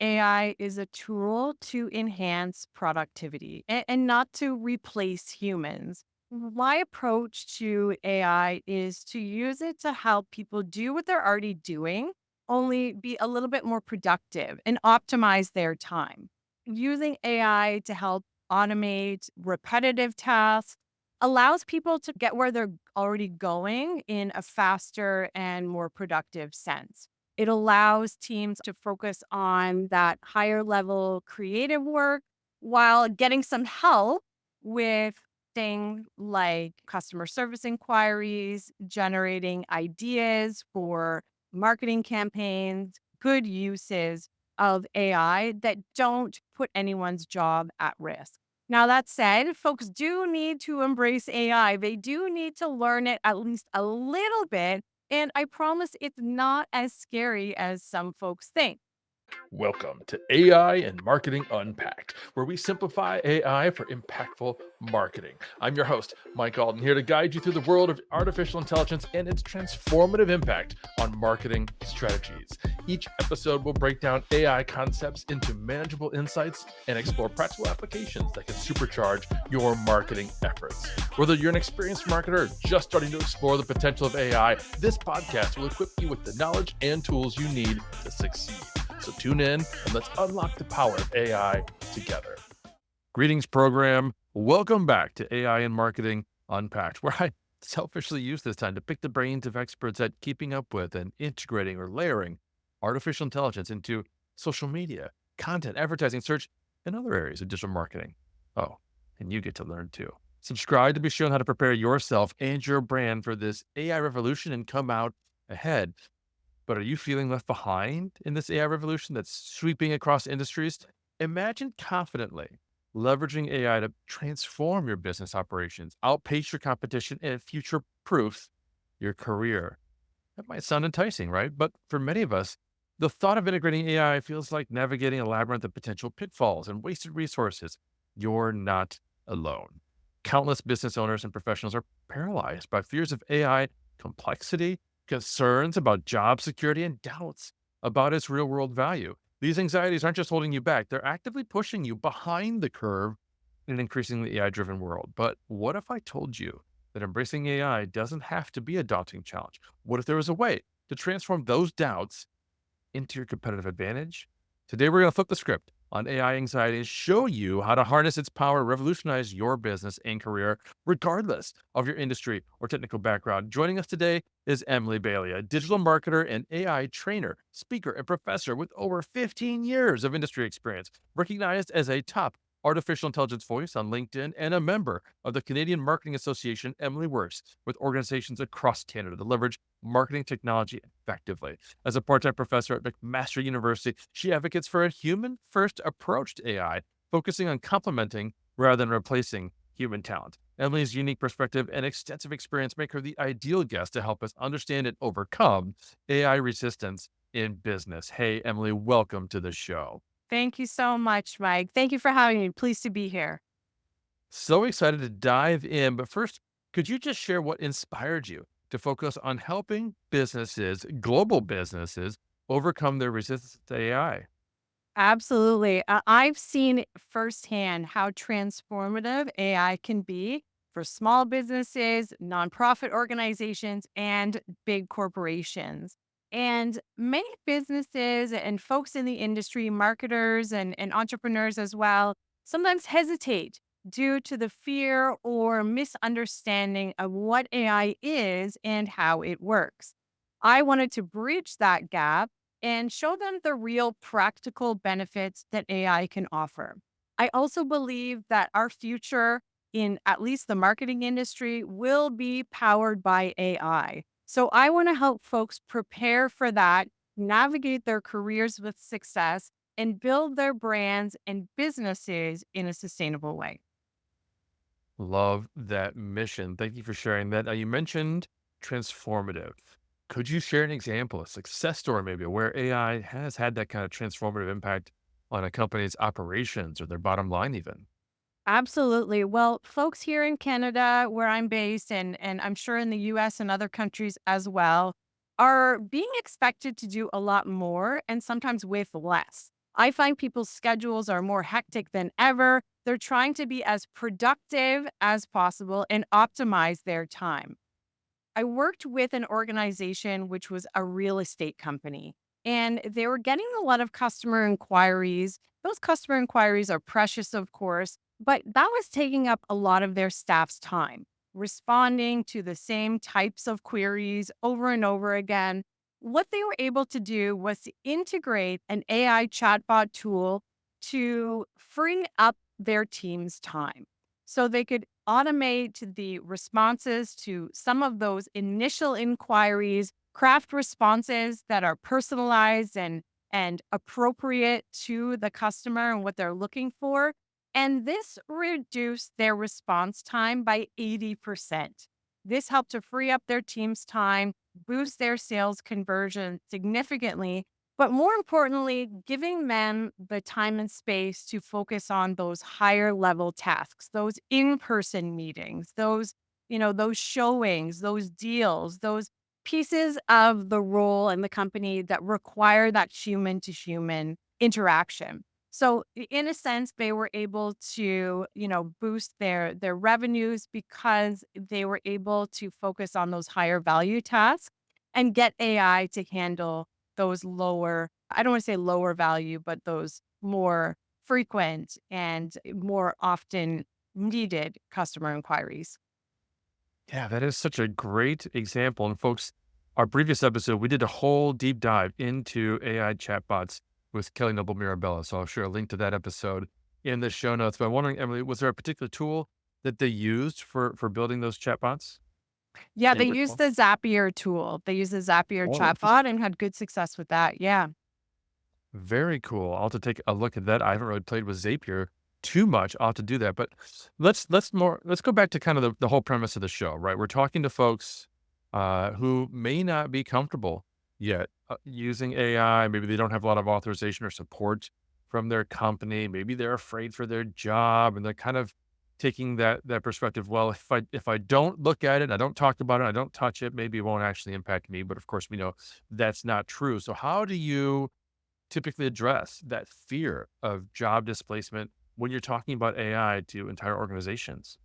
AI is a tool to enhance productivity and not to replace humans. My approach to AI is to use it to help people do what they're already doing, only be a little bit more productive and optimize their time. Using AI to help automate repetitive tasks allows people to get where they're already going in a faster and more productive sense. It allows teams to focus on that higher level creative work while getting some help with things like customer service inquiries, generating ideas for marketing campaigns, good uses of AI that don't put anyone's job at risk. Now, that said, folks do need to embrace AI. They do need to learn it at least a little bit. And I promise it's not as scary as some folks think. Welcome to AI and Marketing Unpacked, where we simplify AI for impactful marketing. I'm your host, Mike Alden, here to guide you through the world of artificial intelligence and its transformative impact on marketing strategies. Each episode will break down AI concepts into manageable insights and explore practical applications that can supercharge your marketing efforts. Whether you're an experienced marketer or just starting to explore the potential of AI, this podcast will equip you with the knowledge and tools you need to succeed. So tune in and let's unlock the power of AI together. Greetings, program. Welcome back to AI and Marketing Unpacked, where I selfishly use this time to pick the brains of experts at keeping up with and integrating or layering artificial intelligence into social media, content, advertising, search, and other areas of digital marketing. Oh, and you get to learn too. Subscribe to be shown how to prepare yourself and your brand for this AI revolution and come out ahead. But are you feeling left behind in this AI revolution that's sweeping across industries? Imagine confidently leveraging AI to transform your business operations, outpace your competition, and future proof your career. That might sound enticing, right? But for many of us, the thought of integrating AI feels like navigating a labyrinth of potential pitfalls and wasted resources. You're not alone. Countless business owners and professionals are paralyzed by fears of AI complexity, concerns about job security, and doubts about its real world value. These anxieties aren't just holding you back, they're actively pushing you behind the curve in an increasingly AI driven world. But what if I told you that embracing AI doesn't have to be a daunting challenge? What if there was a way to transform those doubts into your competitive advantage? Today, we're going to flip the script on AI anxiety and show you how to harness its power, revolutionize your business and career, regardless of your industry or technical background. Joining us today is Emily Bailey, a digital marketer and AI trainer, speaker, and professor with over 15 years of industry experience, recognized as a top artificial intelligence voice on LinkedIn and a member of the Canadian Marketing Association. Emily works with organizations across Canada to leverage marketing technology effectively. As a part-time professor at McMaster University, she advocates for a human-first approach to AI, focusing on complementing rather than replacing human talent. Emily's unique perspective and extensive experience make her the ideal guest to help us understand and overcome AI resistance in business. Hey, Emily, welcome to the show. Thank you so much, Mike. Thank you for having me. Pleased to be here. So excited to dive in. But first, could you just share what inspired you to focus on helping businesses, global businesses, overcome their resistance to AI? Absolutely. I've seen firsthand how transformative AI can be for small businesses, nonprofit organizations, and big corporations. And many businesses and folks in the industry, marketers and entrepreneurs as well, sometimes hesitate due to the fear or misunderstanding of what AI is and how it works. I wanted to bridge that gap and show them the real practical benefits that AI can offer. I also believe that our future in at least the marketing industry will be powered by AI. So I want to help folks prepare for that, navigate their careers with success, and build their brands and businesses in a sustainable way. Love that mission. Thank you for sharing that. Now, you mentioned transformative. Could you share an example, a success story maybe, where AI has had that kind of transformative impact on a company's operations or their bottom line, even? Absolutely. Well, folks here in Canada, where I'm based, and I'm sure in the US and other countries as well, are being expected to do a lot more and sometimes with less. I find people's schedules are more hectic than ever. They're trying to be as productive as possible and optimize their time. I worked with an organization which was a real estate company, and they were getting a lot of customer inquiries. Those customer inquiries are precious, of course, but that was taking up a lot of their staff's time, responding to the same types of queries over and over again. What they were able to do was to integrate an AI chatbot tool to free up their team's time so they could automate the responses to some of those initial inquiries, craft responses that are personalized and appropriate to the customer and what they're looking for. And this reduced their response time by 80%. This helped to free up their team's time, boost their sales conversion significantly, but more importantly, giving them the time and space to focus on those higher level tasks, those in-person meetings, those showings, those deals, those pieces of the role in the company that require that human to human interaction. So in a sense, they were able to, boost their revenues because they were able to focus on those higher value tasks and get AI to handle those lower, I don't want to say lower value, but those more frequent and more often needed customer inquiries. Yeah, that is such a great example. And folks, our previous episode, we did a whole deep dive into AI chatbots with Kelly Noble Mirabella. So I'll share a link to that episode in the show notes. But I'm wondering, Emily, was there a particular tool that they used for building those chatbots? Yeah, That they you used recall? the Zapier tool. They used the Zapier Oh, interesting. chatbot and had good success with that. Yeah. Very cool. I'll have to take a look at that. I haven't really played with Zapier too much. I'll have to do that. But let's go back to kind of the whole premise of the show, right? We're talking to folks who may not be comfortable yet using AI. Maybe they don't have a lot of authorization or support from their company. Maybe they're afraid for their job, and they're kind of taking that perspective. Well, if I don't look at it, I don't talk about it, I don't touch it, maybe it won't actually impact me. But of course, we know that's not true. So how do you typically address that fear of job displacement when you're talking about AI to entire organizations?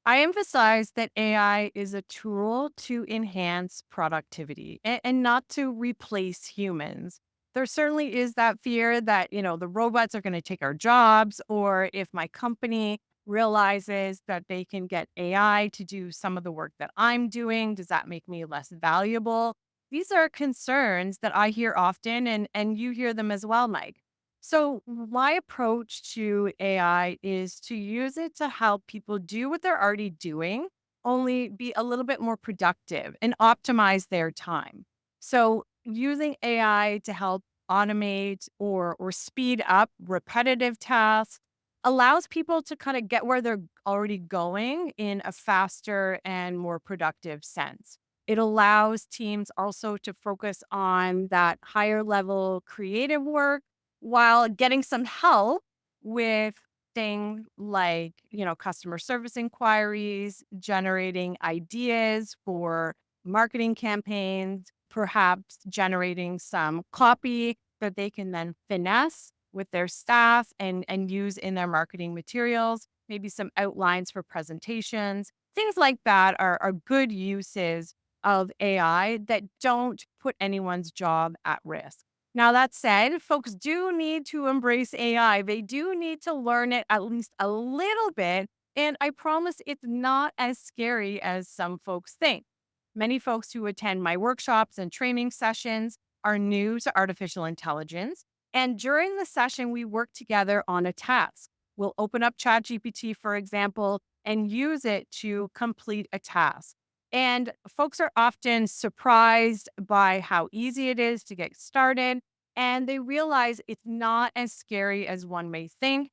I emphasize that AI is a tool to enhance productivity and not to replace humans. There certainly is that fear that, the robots are going to take our jobs, or if my company realizes that they can get AI to do some of the work that I'm doing, does that make me less valuable? These are concerns that I hear often, and you hear them as well, Mike. So, my approach to AI is to use it to help people do what they're already doing, only be a little bit more productive and optimize their time. So, using AI to help automate or speed up repetitive tasks allows people to kind of get where they're already going in a faster and more productive sense. It allows teams also to focus on that higher level creative work while getting some help with things like, customer service inquiries, generating ideas for marketing campaigns, perhaps generating some copy that they can then finesse with their staff and use in their marketing materials, maybe some outlines for presentations. Things like that are good uses of AI that don't put anyone's job at risk. Now, that said, folks do need to embrace AI. They do need to learn it at least a little bit. And I promise it's not as scary as some folks think. Many folks who attend my workshops and training sessions are new to artificial intelligence. And during the session, we work together on a task. We'll open up ChatGPT, for example, and use it to complete a task. And folks are often surprised by how easy it is to get started. And they realize it's not as scary as one may think.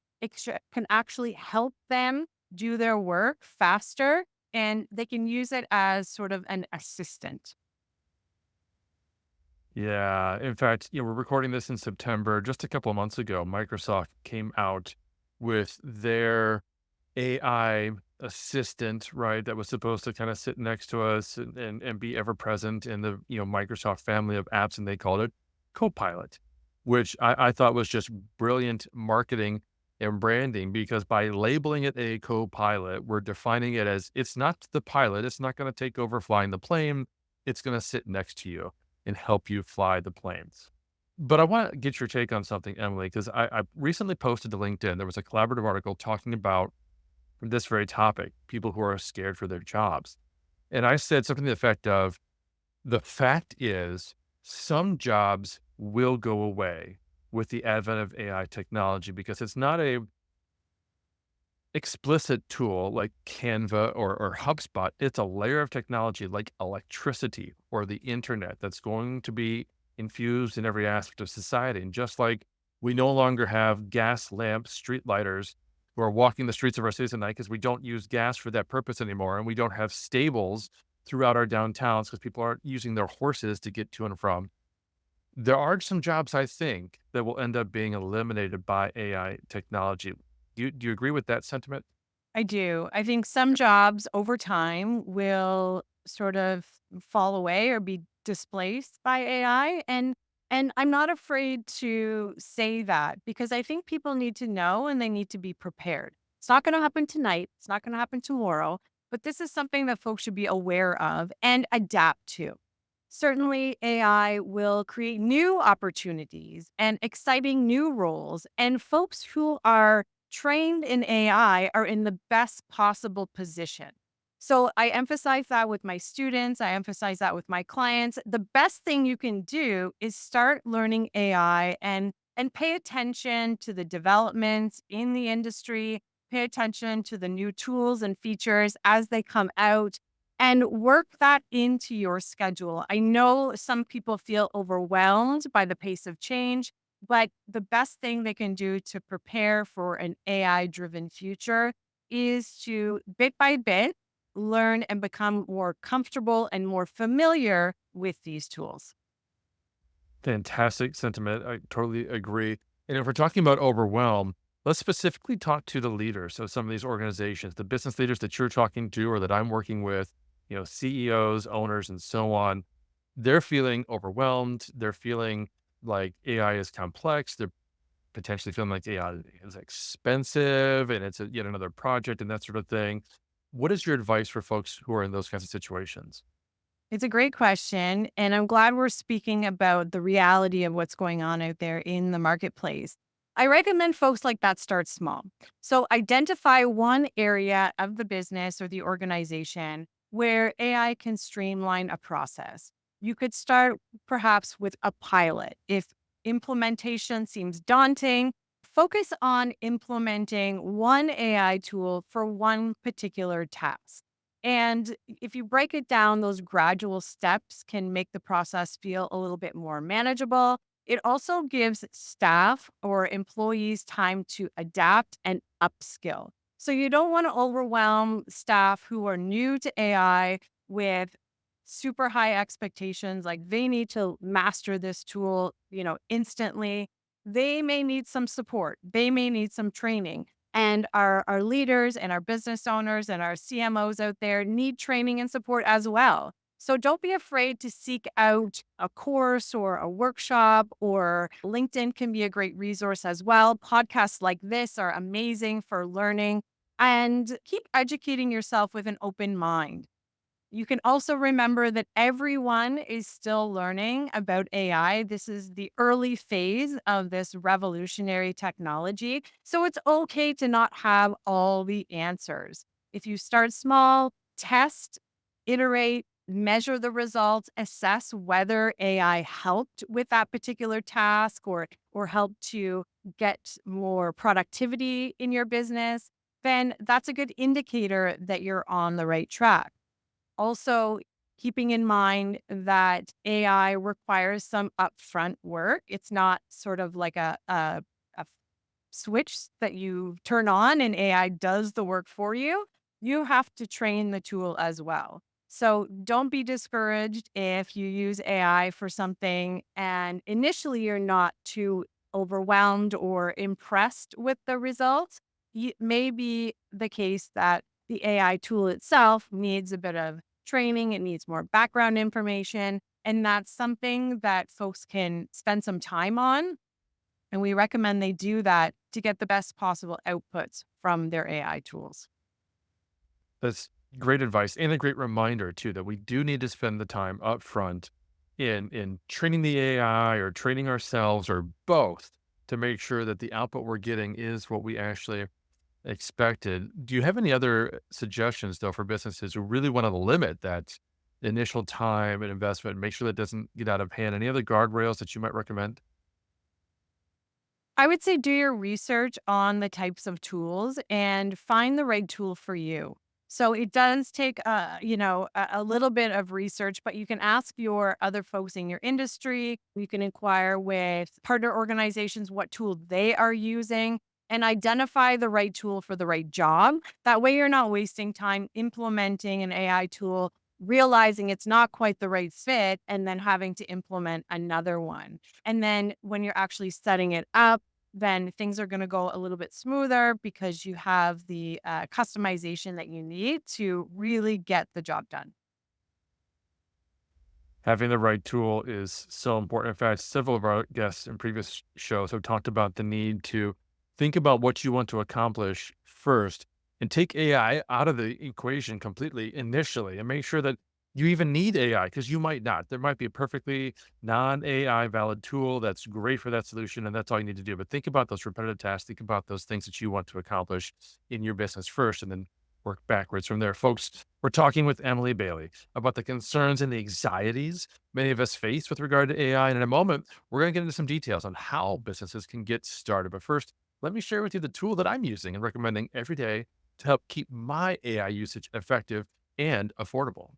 Can actually help them do their work faster, and they can use it as sort of an assistant. Yeah. In fact, we're recording this in September. Just a couple of months ago, Microsoft came out with their AI assistant, right? That was supposed to kind of sit next to us and be ever present in the Microsoft family of apps, and they called it Copilot. which I thought was just brilliant marketing and branding because by labeling it a co-pilot, we're defining it as it's not the pilot. It's not going to take over flying the plane. It's going to sit next to you and help you fly the planes. But I want to get your take on something, Emily, because I recently posted to LinkedIn. There was a collaborative article talking about this very topic, people who are scared for their jobs. And I said something to the effect of, the fact is, some jobs will go away with the advent of AI technology because it's not a explicit tool like Canva or HubSpot. It's a layer of technology like electricity or the internet that's going to be infused in every aspect of society. And just like we no longer have gas lamp street lighters who are walking the streets of our cities at night because we don't use gas for that purpose anymore. And we don't have stables throughout our downtowns because people aren't using their horses to get to and from. There are some jobs, I think, that will end up being eliminated by AI technology. Do you agree with that sentiment? I do. I think some jobs over time will sort of fall away or be displaced by AI, and I'm not afraid to say that because I think people need to know and they need to be prepared. It's not going to happen tonight, it's not going to happen tomorrow, but this is something that folks should be aware of and adapt to. Certainly, AI will create new opportunities and exciting new roles, and folks who are trained in AI are in the best possible position. So I emphasize that with my students, I emphasize that with my clients. The best thing you can do is start learning AI and pay attention to the developments in the industry, pay attention to the new tools and features as they come out and work that into your schedule. I know some people feel overwhelmed by the pace of change, but the best thing they can do to prepare for an AI driven future is to bit by bit learn and become more comfortable and more familiar with these tools. Fantastic sentiment. I totally agree. And if we're talking about overwhelm, let's specifically talk to the leaders of some of these organizations, the business leaders that you're talking to or that I'm working with, CEOs, owners, and so on. They're feeling overwhelmed. They're feeling like AI is complex. They're potentially feeling like AI is expensive and it's yet another project and that sort of thing. What is your advice for folks who are in those kinds of situations? It's a great question. And I'm glad we're speaking about the reality of what's going on out there in the marketplace. I recommend folks like that start small. So identify one area of the business or the organization where AI can streamline a process. You could start perhaps with a pilot. If implementation seems daunting, focus on implementing one AI tool for one particular task. And if you break it down, those gradual steps can make the process feel a little bit more manageable. It also gives staff or employees time to adapt and upskill. So you don't want to overwhelm staff who are new to AI with super high expectations like they need to master this tool, instantly. They may need some support. They may need some training. And our leaders and our business owners and our CMOs out there need training and support as well. So don't be afraid to seek out a course or a workshop, or LinkedIn can be a great resource as well. Podcasts like this are amazing for learning, and keep educating yourself with an open mind. You can also remember that everyone is still learning about AI. This is the early phase of this revolutionary technology. So it's okay to not have all the answers. If you start small, test, iterate, measure the results, assess whether AI helped with that particular task or helped to get more productivity in your business, then that's a good indicator that you're on the right track. Also, keeping in mind that AI requires some upfront work. It's not sort of like a switch that you turn on and AI does the work for you. You have to train the tool as well. So don't be discouraged if you use AI for something and initially you're not too overwhelmed or impressed with the results. It may be the case that the AI tool itself needs a bit of training, it needs more background information. And that's something that folks can spend some time on And we recommend they do that to get the best possible outputs from their AI tools. That's great advice and a great reminder too that we do need to spend the time up front in training the AI or training ourselves or both to make sure that the output we're getting is what we actually expected. Do you have any other suggestions though for businesses who really want to limit that initial time and investment, make sure that doesn't get out of hand? Any other guardrails that you might recommend? I would say do your research on the types of tools and find the right tool for you. So it does take a little bit of research, but you can ask your other folks in your industry. You can inquire with partner organizations what tool they are using and identify the right tool for the right job. That way you're not wasting time implementing an AI tool, realizing it's not quite the right fit, and then having to implement another one. And then when you're actually setting it up, then things are going to go a little bit smoother because you have the customization that you need to really get the job done. Having the right tool is so important. In fact, several of our guests in previous shows have talked about the need to think about what you want to accomplish first and take AI out of the equation completely initially and make sure that you even need AI because you might not. There might be a perfectly non AI valid tool that's great for that solution, and that's all you need to do. But think about those repetitive tasks, think about those things that you want to accomplish in your business first, and then work backwards from there. Folks, we're talking with Emily Bailey about the concerns and the anxieties many of us face with regard to AI. And in a moment, we're going to get into some details on how businesses can get started. But first, let me share with you the tool that I'm using and recommending every day to help keep my AI usage effective and affordable.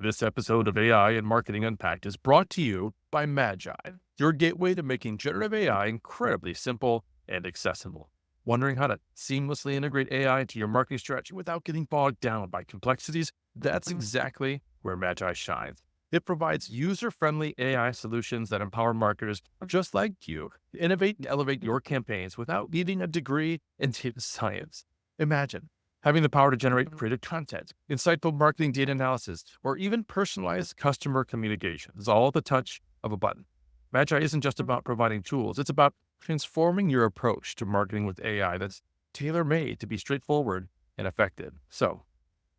This episode of AI and Marketing Unpacked is brought to you by Magi, your gateway to making generative AI incredibly simple and accessible. Wondering how to seamlessly integrate AI into your marketing strategy without getting bogged down by complexities? That's exactly where Magi shines. It provides user-friendly AI solutions that empower marketers just like you to innovate and elevate your campaigns without needing a degree in data science. Imagine having the power to generate creative content, insightful marketing data analysis, or even personalized customer communications, all at the touch of a button. Magi isn't just about providing tools, it's about transforming your approach to marketing with AI that's tailor made to be straightforward and effective. So,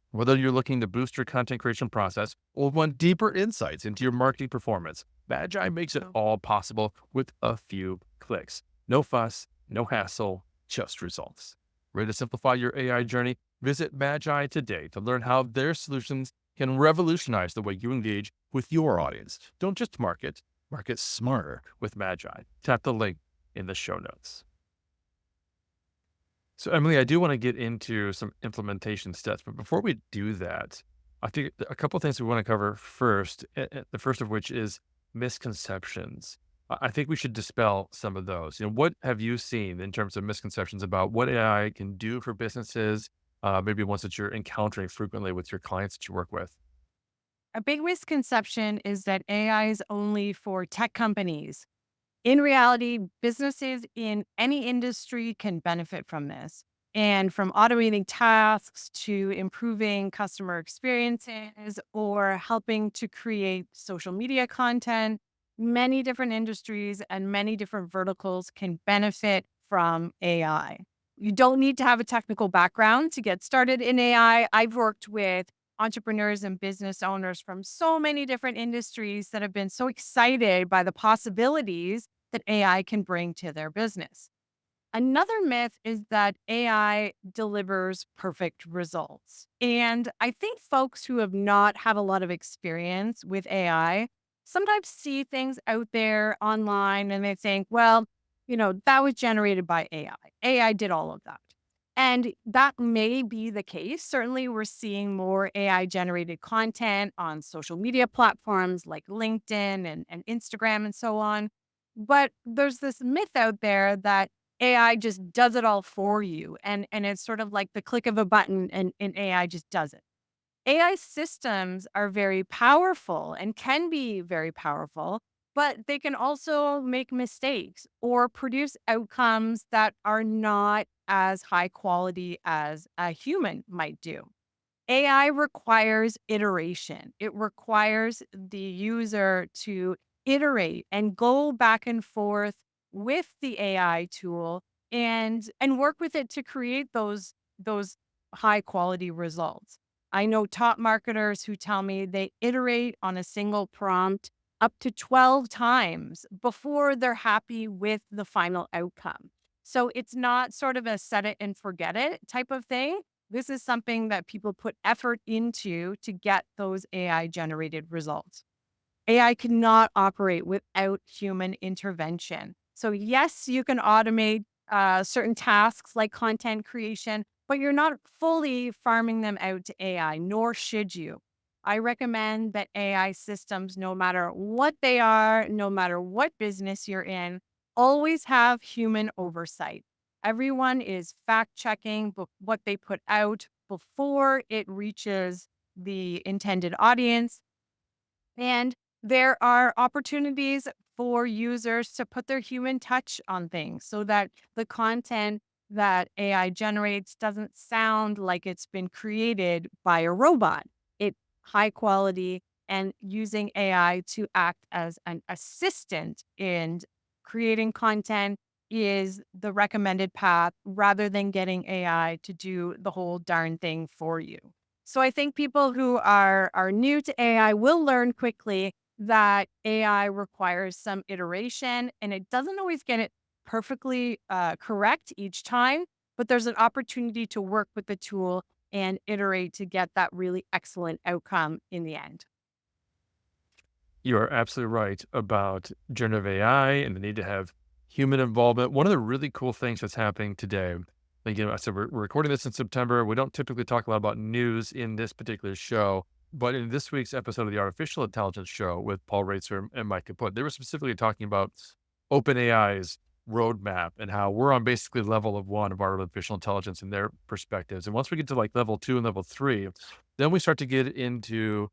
whether you're looking to boost your content creation process or want deeper insights into your marketing performance, Magi makes it all possible with a few clicks. No fuss, no hassle, just results. Ready to simplify your AI journey? Visit Magi today to learn how their solutions can revolutionize the way you engage with your audience. Don't just market, market smarter with Magi. Tap the link in the show notes. So, Emily, I do want to get into some implementation steps, but before we do that, I think a couple of things we want to cover first. The first of which is misconceptions. I think we should dispel some of those. What have you seen in terms of misconceptions about what AI can do for businesses? Maybe ones that you're encountering frequently with your clients that you work with. A big misconception is that AI is only for tech companies. In reality, businesses in any industry can benefit from this. And from automating tasks to improving customer experiences or helping to create social media content, many different industries and many different verticals can benefit from AI. You don't need to have a technical background to get started in AI. I've worked with entrepreneurs and business owners from so many different industries that have been so excited by the possibilities that AI can bring to their business. Another myth is that AI delivers perfect results. And I think folks who have not had a lot of experience with AI sometimes see things out there online and they think, well, that was generated by AI. AI did all of that. And that may be the case. Certainly, we're seeing more AI generated content on social media platforms like LinkedIn and Instagram and so on. But there's this myth out there that AI just does it all for you. And it's sort of like the click of a button and AI just does it. AI systems are very powerful and can be very powerful, but they can also make mistakes or produce outcomes that are not as high quality as a human might do. AI requires iteration. It requires the user to iterate and go back and forth with the AI tool and work with it to create those high quality results. I know top marketers who tell me they iterate on a single prompt up to 12 times before they're happy with the final outcome. So it's not sort of a set it and forget it type of thing. This is something that people put effort into to get those AI generated results. AI cannot operate without human intervention. So, yes, you can automate certain tasks like content creation, but you're not fully farming them out to AI, nor should you. I recommend that AI systems, no matter what they are, no matter what business you're in, always have human oversight. Everyone is fact checking what they put out before it reaches the intended audience. And there are opportunities for users to put their human touch on things so that the content that AI generates doesn't sound like it's been created by a robot. It high quality and using AI to act as an assistant in creating content is the recommended path rather than getting AI to do the whole darn thing for you. So I think people who are new to AI will learn quickly that AI requires some iteration and it doesn't always get it perfectly correct each time, but there's an opportunity to work with the tool and iterate to get that really excellent outcome in the end. You are absolutely right about generative AI and the need to have human involvement. One of the really cool things that's happening today, again, I said we're recording this in September. We don't typically talk a lot about news in this particular show, but in this week's episode of the Artificial Intelligence Show with Paul Raitzer and Mike Kaput, they were specifically talking about OpenAI's roadmap and how we're on basically level of one of artificial intelligence in their perspectives. And once we get to like level two and level three, then we start to get into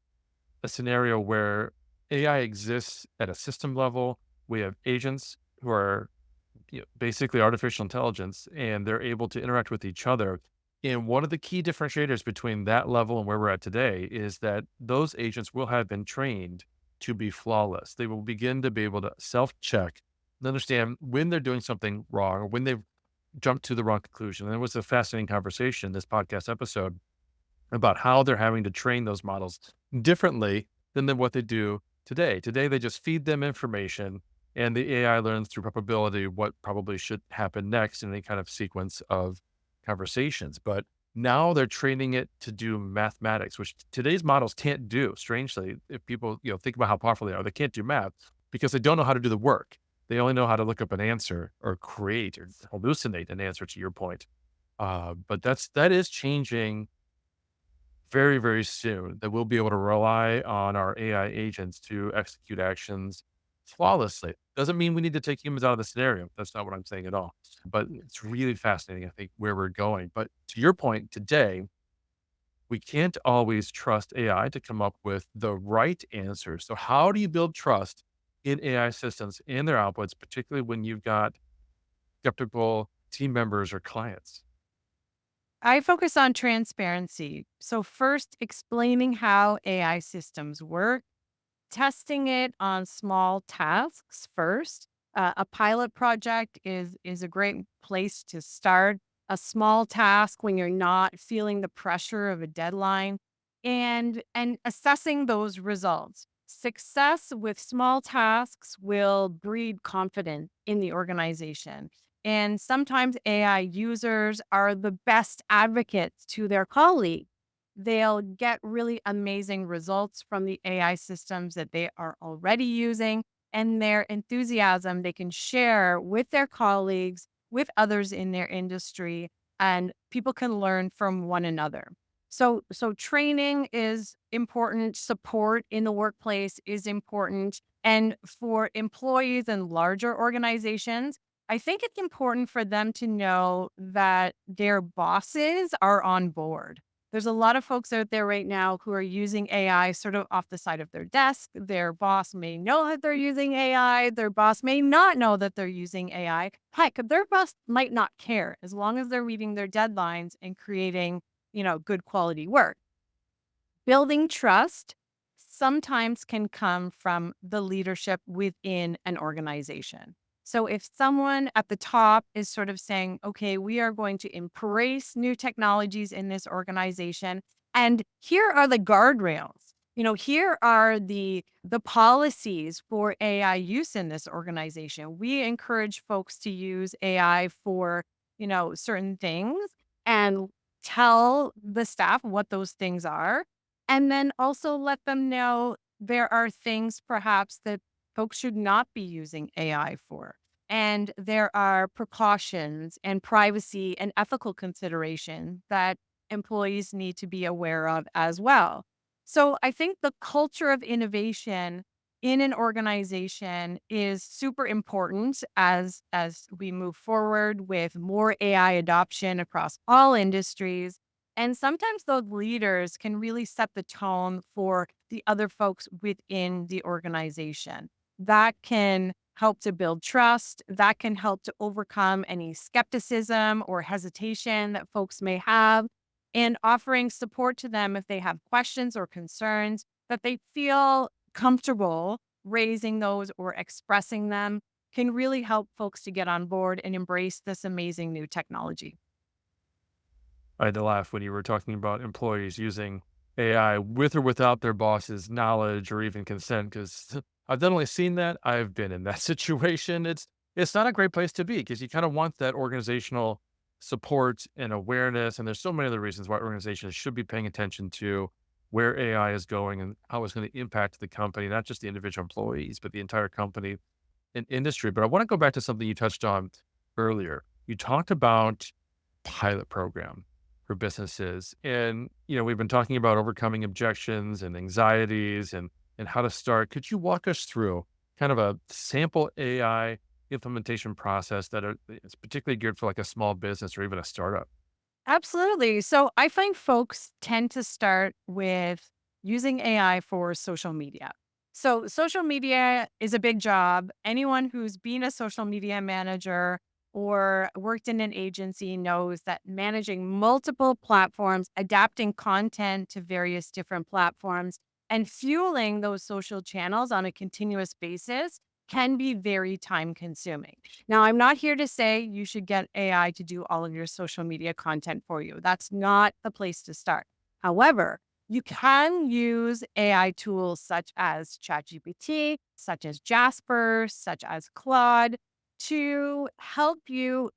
a scenario where AI exists at a system level. We have agents who are basically artificial intelligence, and they're able to interact with each other. And one of the key differentiators between that level and where we're at today is that those agents will have been trained to be flawless. They will begin to be able to self check and understand when they're doing something wrong or when they've jumped to the wrong conclusion. And it was a fascinating conversation, this podcast episode, about how they're having to train those models differently than what they do today. Today, they just feed them information and the AI learns through probability what probably should happen next in any kind of sequence of conversations. But now they're training it to do mathematics, which today's models can't do. Strangely, if people think about how powerful they can't do math because they don't know how to do the work. They only know how to look up an answer or create or hallucinate an answer. To your point, but that is changing very, very soon, that we'll be able to rely on our AI agents to execute actions flawlessly. Doesn't mean we need to take humans out of the scenario. That's not what I'm saying at all. But it's really fascinating, I think, where we're going. But to your point, today, we can't always trust AI to come up with the right answer. So, how do you build trust in AI systems and their outputs, particularly when you've got skeptical team members or clients? I focus on transparency. So, first, explaining how AI systems work, testing it on small tasks first. A pilot project is a great place to start. A small task when you're not feeling the pressure of a deadline, and assessing those results. Success with small tasks will breed confidence in the organization. And sometimes AI users are the best advocates to their colleagues. They'll get really amazing results from the AI systems that they are already using, and their enthusiasm they can share with their colleagues, with others in their industry, and people can learn from one another. So training is important, support in the workplace is important, and for employees in larger organizations, I think it's important for them to know that their bosses are on board. There's a lot of folks out there right now who are using AI sort of off the side of their desk. Their boss may know that they're using AI. Their boss may not know that they're using AI. Heck, their boss might not care as long as they're meeting their deadlines and creating, good quality work. Building trust sometimes can come from the leadership within an organization. So if someone at the top is sort of saying, okay, we are going to embrace new technologies in this organization, and here are the guardrails. Here are the policies for AI use in this organization. We encourage folks to use AI for, certain things and tell the staff what those things are. And then also let them know there are things perhaps that folks should not be using AI for. And there are precautions and privacy and ethical consideration that employees need to be aware of as well. So I think the culture of innovation in an organization is super important as we move forward with more AI adoption across all industries. And sometimes those leaders can really set the tone for the other folks within the organization. That can help to build trust. That can help to overcome any skepticism or hesitation that folks may have, and offering support to them if they have questions or concerns that they feel comfortable raising those or expressing them can really help folks to get on board and embrace this amazing new technology. I had to laugh when you were talking about employees using AI with or without their boss's knowledge or even consent, because I've definitely seen that. I've been in that situation. It's not a great place to be because you kind of want that organizational support and awareness. And there's so many other reasons why organizations should be paying attention to where AI is going and how it's going to impact the company, not just the individual employees, but the entire company and industry. But I want to go back to something you touched on earlier. You talked about pilot program for businesses. And, we've been talking about overcoming objections and anxieties and how to start. Could you walk us through kind of a sample AI implementation process is particularly geared for like a small business or even a startup? Absolutely. So I find folks tend to start with using AI for social media. So social media is a big job. Anyone who's been a social media manager or worked in an agency knows that managing multiple platforms, adapting content to various different platforms, and fueling those social channels on a continuous basis can be very time consuming. Now, I'm not here to say you should get AI to do all of your social media content for you. That's not the place to start. However, you can use AI tools such as ChatGPT, such as Jasper, such as Claude to help you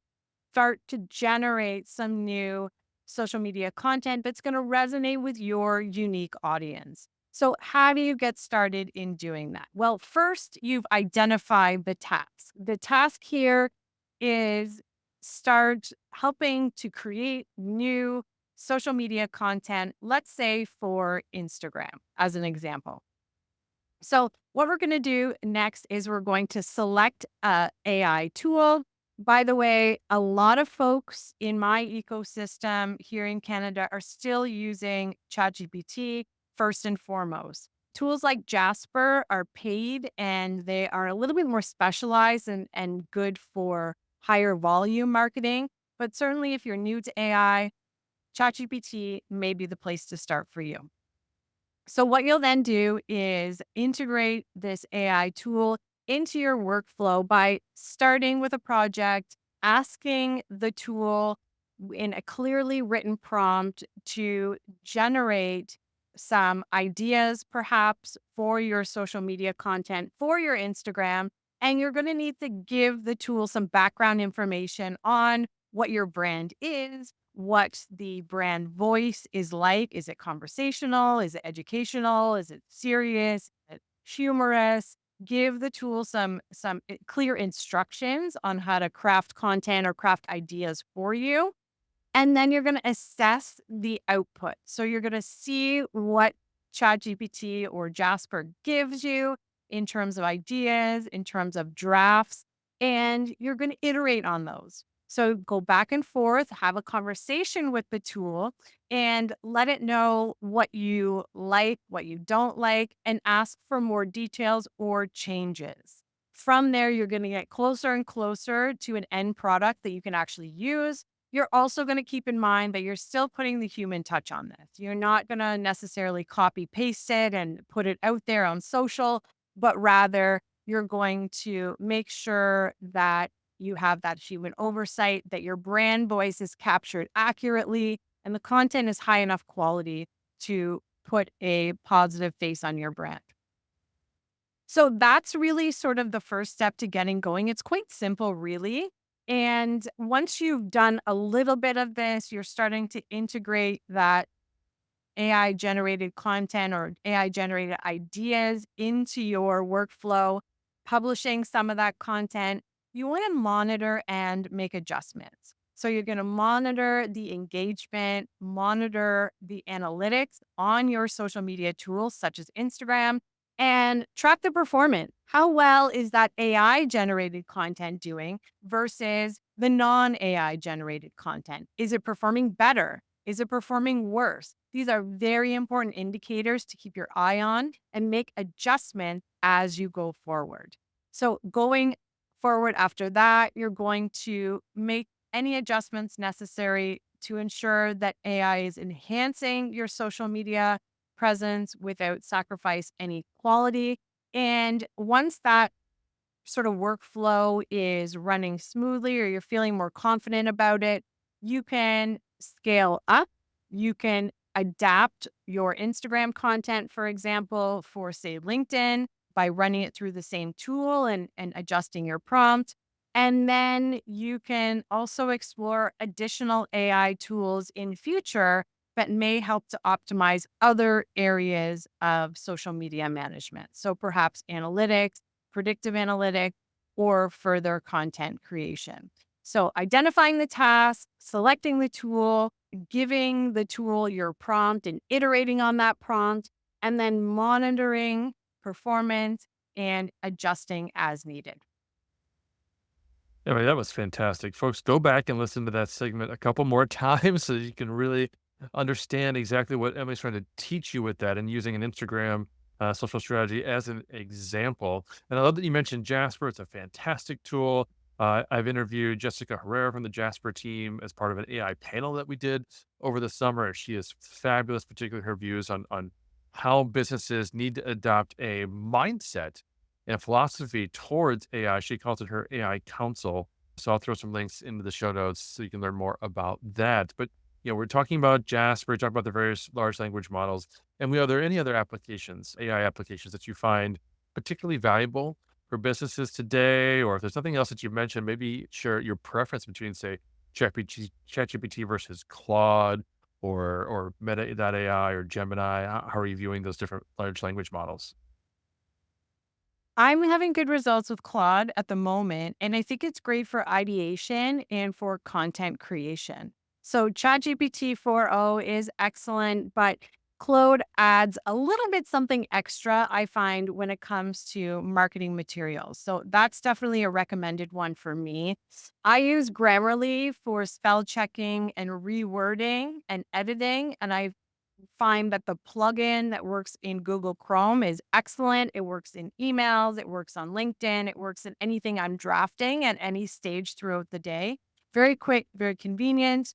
start to generate some new social media content that's going to resonate with your unique audience. So, how do you get started in doing that? Well, first, you've identified the task. The task here is start helping to create new social media content, let's say for Instagram, as an example. So, what we're going to do next is we're going to select a AI tool. By the way, a lot of folks in my ecosystem here in Canada are still using ChatGPT first and foremost. Tools like Jasper are paid and they are a little bit more specialized and good for higher volume marketing. But certainly, if you're new to AI, ChatGPT may be the place to start for you. So, what you'll then do is integrate this AI tool into your workflow by starting with a project, asking the tool in a clearly written prompt to generate some ideas, perhaps for your social media content, for your Instagram. And you're going to need to give the tool some background information on what your brand is, what the brand voice is like. Is it conversational? Is it educational? Is it serious? Is it humorous? Give the tool some clear instructions on how to craft content or craft ideas for you. And then you're going to assess the output. So you're going to see what ChatGPT or Jasper gives you in terms of ideas, in terms of drafts, and you're going to iterate on those. So go back and forth, have a conversation with the tool, and let it know what you like, what you don't like, and ask for more details or changes. From there, you're going to get closer and closer to an end product that you can actually use. You're also going to keep in mind that you're still putting the human touch on this. You're not going to necessarily copy paste it and put it out there on social, but rather You're going to make sure that you have that human oversight, that your brand voice is captured accurately, and the content is high enough quality to put a positive face on your brand. So that's really sort of the first step to getting going. It's quite simple, really. And once you've done a little bit of this, you're starting to integrate that AI generated content or AI generated ideas into your workflow, publishing some of that content. You want to monitor and make adjustments. So you're going to monitor the engagement, monitor the analytics on your social media tools such as Instagram, and track the performance. How well is that AI generated content doing versus the non AI generated content? Is it performing better? Is it performing worse? These are very important indicators to keep your eye on and make adjustments as you go forward. So, going forward after that, you're going to make any adjustments necessary to ensure that AI is enhancing your social media presence without sacrifice any quality. And once that sort of workflow is running smoothly or you're feeling more confident about it, you can scale up. You can adapt your Instagram content, for example, for say LinkedIn by running it through the same tool and adjusting your prompt. And then you can also explore additional AI tools in future that may help to optimize other areas of social media management. So perhaps analytics, predictive analytics, or further content creation. So, identifying the task, selecting the tool, giving the tool your prompt and iterating on that prompt, and then monitoring performance and adjusting as needed. Yeah, I mean, that was fantastic. Folks, go back and listen to that segment a couple more times so you can really understand exactly what Emily's trying to teach you with that and using an Instagram social strategy as an example. And I love that you mentioned Jasper. It's a fantastic tool. I've interviewed Jessica Herrera from the Jasper team as part of an AI panel that we did over the summer. She is fabulous, particularly her views on how businesses need to adopt a mindset and philosophy towards AI. She calls it her AI council. So I'll throw some links into the show notes so you can learn more about that. But we're talking about Jasper, talking about the various large language models. And are there any other applications, AI applications that you find particularly valuable for businesses today? Or if there's something else that you mentioned, maybe share your preference between, say, ChatGPT versus Claude or Meta AI or Gemini. How are you viewing those different large language models? I'm having good results with Claude at the moment, and I think it's great for ideation and for content creation. So ChatGPT 4.0 is excellent, but Claude adds a little bit something extra, I find, when it comes to marketing materials. So that's definitely a recommended one for me. I use Grammarly for spell checking and rewording and editing, and I find that the plugin that works in Google Chrome is excellent. It works in emails, it works on LinkedIn, it works in anything I'm drafting at any stage throughout the day. Very quick, very convenient.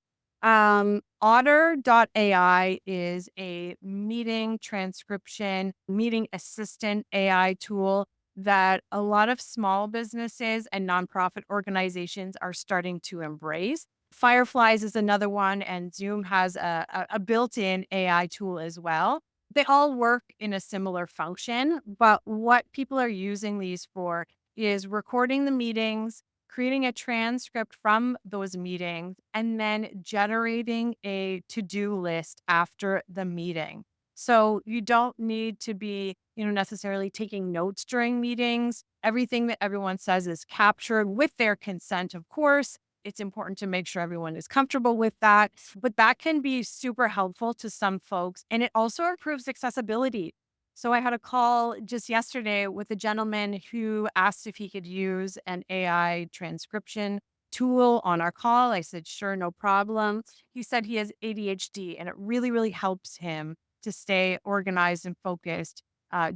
Otter.ai is a meeting transcription, meeting assistant AI tool that a lot of small businesses and nonprofit organizations are starting to embrace. Fireflies is another one, and Zoom has a built-in AI tool as well. They all work in a similar function, but what people are using these for is recording the meetings, creating a transcript from those meetings, and then generating a to-do list after the meeting. So you don't need to be, necessarily taking notes during meetings. Everything that everyone says is captured with their consent, of course. It's important to make sure everyone is comfortable with that, but that can be super helpful to some folks. And it also improves accessibility. So I had a call just yesterday with a gentleman who asked if he could use an AI transcription tool on our call. I said, sure, no problem. He said he has ADHD and it really, really helps him to stay organized and focused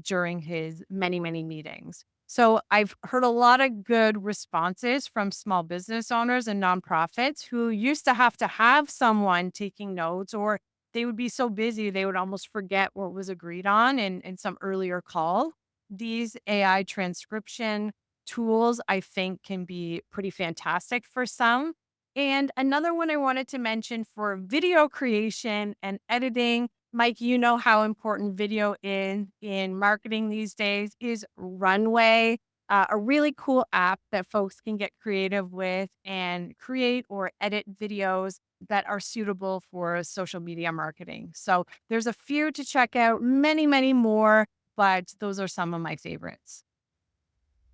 during his many, many meetings. So I've heard a lot of good responses from small business owners and nonprofits who used to have someone taking notes, or they would be so busy they would almost forget what was agreed on in some earlier call. These AI transcription tools, I think, can be pretty fantastic for some. And another one I wanted to mention for video creation and editing, Mike, you know how important video is in marketing these days, is Runway, a really cool app that folks can get creative with and create or edit videos that are suitable for social media marketing. So there's a few to check out, many, many more, but those are some of my favorites.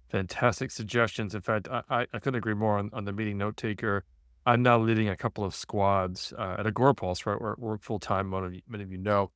Fantastic suggestions. In fact, I couldn't agree more on the meeting note taker. I'm now leading a couple of squads at Agorapulse, right? Where I work full time. Many of you know,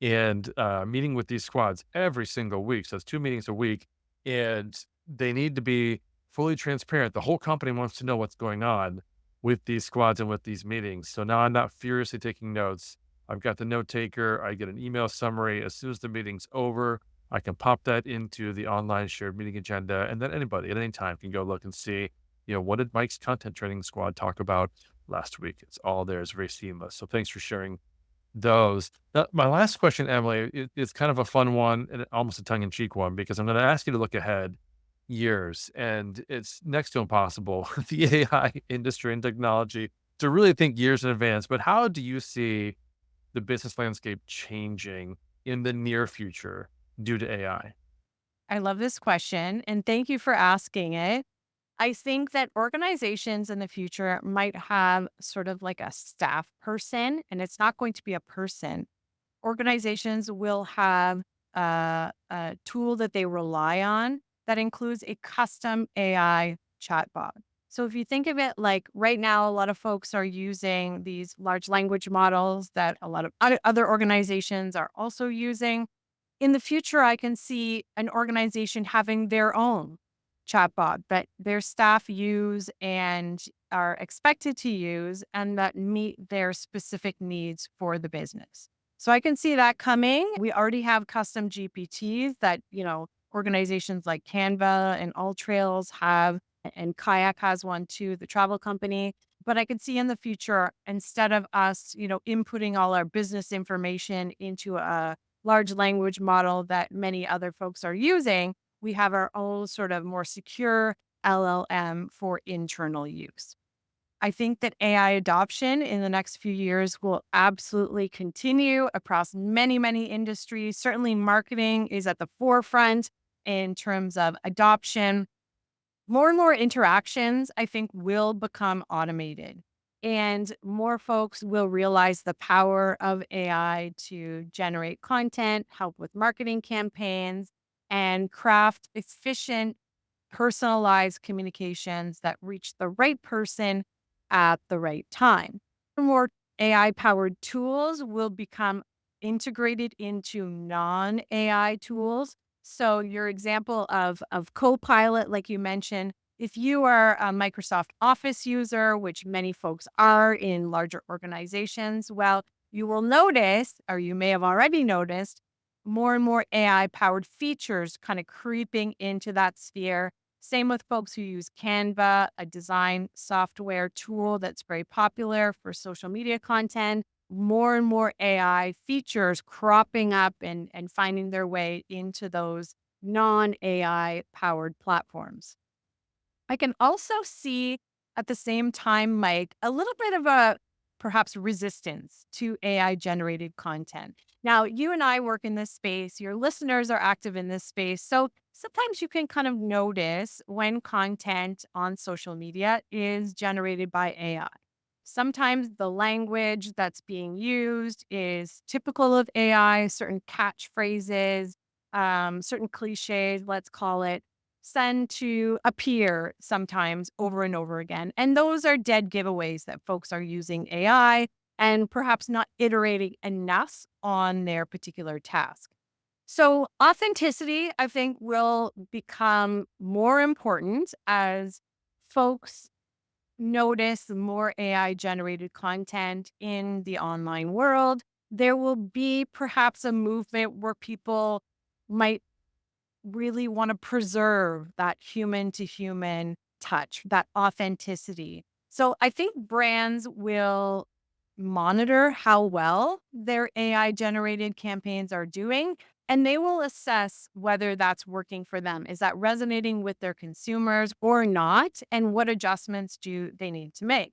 and meeting with these squads every single week. So it's 2 meetings a week, and they need to be fully transparent. The whole company wants to know what's going on with these squads and with these meetings. So now I'm not furiously taking notes. I've got the note taker. I get an email summary as soon as the meeting's over. I can pop that into the online shared meeting agenda, and then anybody at any time can go look and see, what did Mike's content training squad talk about last week? It's all there. It's very seamless. So thanks for sharing those. Now, my last question, Emily, is kind of a fun one and almost a tongue in cheek one because I'm going to ask you to look ahead years, and it's next to impossible with the AI industry and technology to really think years in advance. But how do you see the business landscape changing in the near future due to AI? I love this question and thank you for asking it. I think that organizations in the future might have sort of like a staff person, and it's not going to be a person. Organizations will have a tool that they rely on that includes a custom AI chatbot. So if you think of it like right now, a lot of folks are using these large language models that a lot of other organizations are also using. In the future, I can see an organization having their own chatbot that their staff use and are expected to use and that meet their specific needs for the business. So I can see that coming. We already have custom GPTs that, organizations like Canva and All Trails have, and Kayak has one too, the travel company. But I could see in the future, instead of us, inputting all our business information into a large language model that many other folks are using, we have our own sort of more secure LLM for internal use. I think that AI adoption in the next few years will absolutely continue across many, many industries. Certainly, marketing is at the forefront in terms of adoption. More and more interactions, I think, will become automated. And more folks will realize the power of AI to generate content, help with marketing campaigns, and craft efficient, personalized communications that reach the right person at the right time. More AI powered tools will become integrated into non AI tools. So, your example of Copilot, like you mentioned, if you are a Microsoft Office user, which many folks are in larger organizations, well, you will notice, or you may have already noticed, more and more AI powered features kind of creeping into that sphere. Same with folks who use Canva, a design software tool that's very popular for social media content. More and more AI features cropping up and finding their way into those non AI powered platforms. I can also see at the same time, Mike, a little bit of a perhaps resistance to AI generated content. Now, you and I work in this space, your listeners are active in this space. So sometimes you can kind of notice when content on social media is generated by AI. Sometimes the language that's being used is typical of AI, certain catchphrases, certain cliches, let's call it, tend to appear sometimes over and over again. And those are dead giveaways that folks are using AI and perhaps not iterating enough on their particular task. So, authenticity, I think, will become more important as folks notice more AI generated content in the online world. There will be perhaps a movement where people might really want to preserve that human to human touch, that authenticity. So I think brands will monitor how well their AI generated campaigns are doing And they will assess whether that's working for them. Is that resonating with their consumers or not? And what adjustments do they need to make?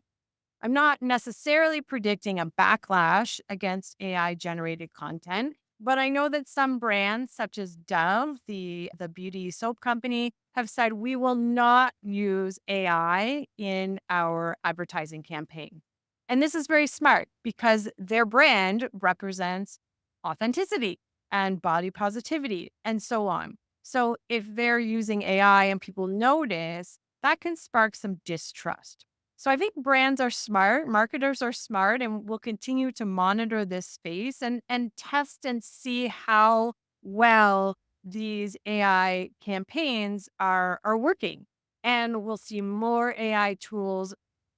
I'm not necessarily predicting a backlash against AI generated content, but I know that some brands, such as Dove, the beauty soap company, have said we will not use AI in our advertising campaign. And this is very smart because their brand represents authenticity and body positivity and so on. So if they're using AI and people notice, that can spark some distrust. So I think brands are smart, marketers are smart, and will continue to monitor this space and test and see how well these AI campaigns are working. And we'll see more AI tools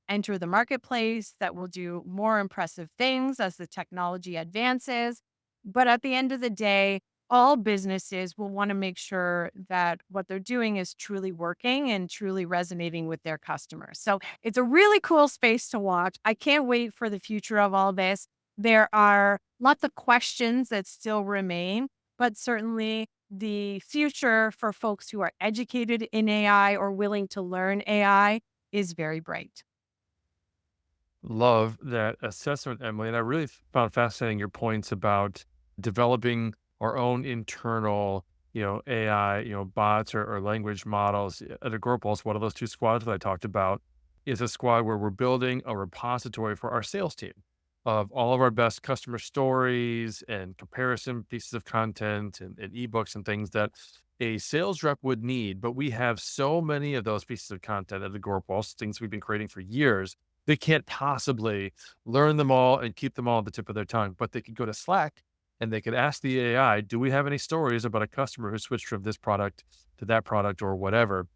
enter the marketplace that will do more impressive things as the technology advances. But at the end of the day, all businesses will want to make sure that what they're doing is truly working and truly resonating with their customers. So it's a really cool space to watch. I can't wait for the future of all this. There are lots of questions that still remain, but certainly the future for folks who are educated in AI or willing to learn AI is very bright. Love that assessment, Emily. And I really found fascinating your points about developing our own internal, AI, bots or language models. At Agorpulse, one of those two squads that I talked about is a squad where we're building a repository for our sales team of all of our best customer stories and comparison pieces of content and ebooks and things that a sales rep would need. But we have so many of those pieces of content at Agorpulse, things we've been creating for years, they can't possibly learn them all and keep them all at the tip of their tongue, but they could go to Slack and they could ask the AI, do we have any stories about a customer who switched from this product to that product or whatever,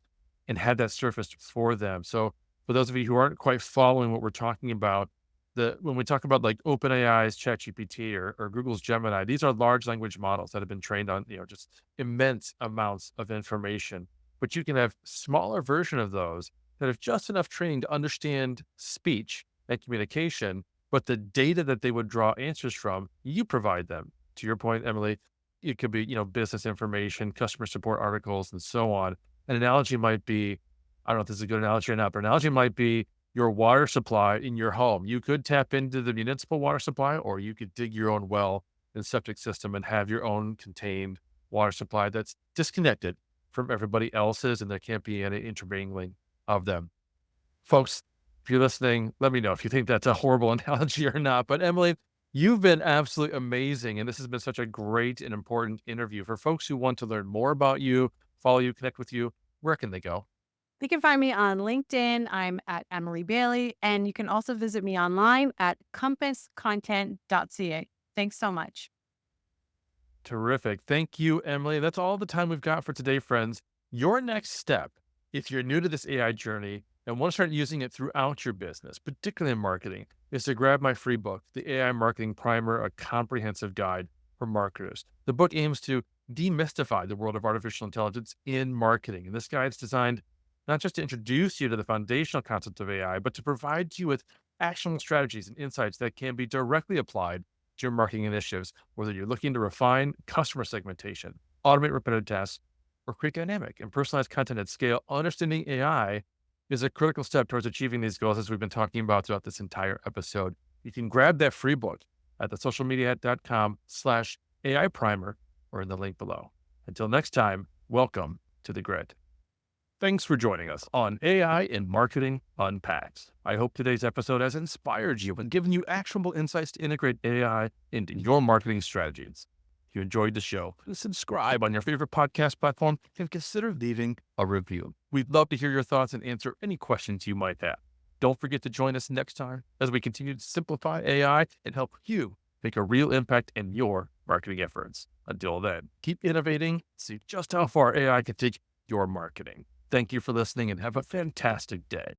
and had that surfaced for them. So for those of you who aren't quite following what we're talking about, when we talk about like OpenAI's ChatGPT or Google's Gemini, these are large language models that have been trained on, just immense amounts of information. But you can have smaller version of those that have just enough training to understand speech and communication, but the data that they would draw answers from, you provide them. To your point, Emily, it could be, business information, customer support articles, and so on. An analogy might be, I don't know if this is a good analogy or not, but an analogy might be your water supply in your home. You could tap into the municipal water supply, or you could dig your own well and septic system and have your own contained water supply that's disconnected from everybody else's, and there can't be any intermingling of them. Folks, if you're listening, let me know if you think that's a horrible analogy or not. But Emily, you've been absolutely amazing. And this has been such a great and important interview. For folks who want to learn more about you, follow you, connect with you, where can they go? You can find me on LinkedIn. I'm at Emily Bailey, and you can also visit me online at compasscontent.ca. Thanks so much. Terrific. Thank you, Emily. That's all the time we've got for today, friends. Your next step, if you're new to this AI journey and want to start using it throughout your business, particularly in marketing, is to grab my free book, The AI Marketing Primer, a comprehensive guide for marketers. The book aims to demystify the world of artificial intelligence in marketing. And this guide is designed not just to introduce you to the foundational concepts of AI, but to provide you with actionable strategies and insights that can be directly applied to your marketing initiatives, whether you're looking to refine customer segmentation, automate repetitive tasks, or create dynamic and personalized content at scale. Understanding AI is a critical step towards achieving these goals, as we've been talking about throughout this entire episode. You can grab that free book at thesocialmedia.com/AI primer or in the link below. Until next time, welcome to the grid. Thanks for joining us on AI in Marketing Unpacked. I hope today's episode has inspired you and given you actionable insights to integrate AI into your marketing strategies. If you enjoyed the show, please subscribe on your favorite podcast platform and consider leaving a review. We'd love to hear your thoughts and answer any questions you might have. Don't forget to join us next time as we continue to simplify AI and help you make a real impact in your marketing efforts. Until then, keep innovating, see just how far AI can take your marketing. Thank you for listening and have a fantastic day.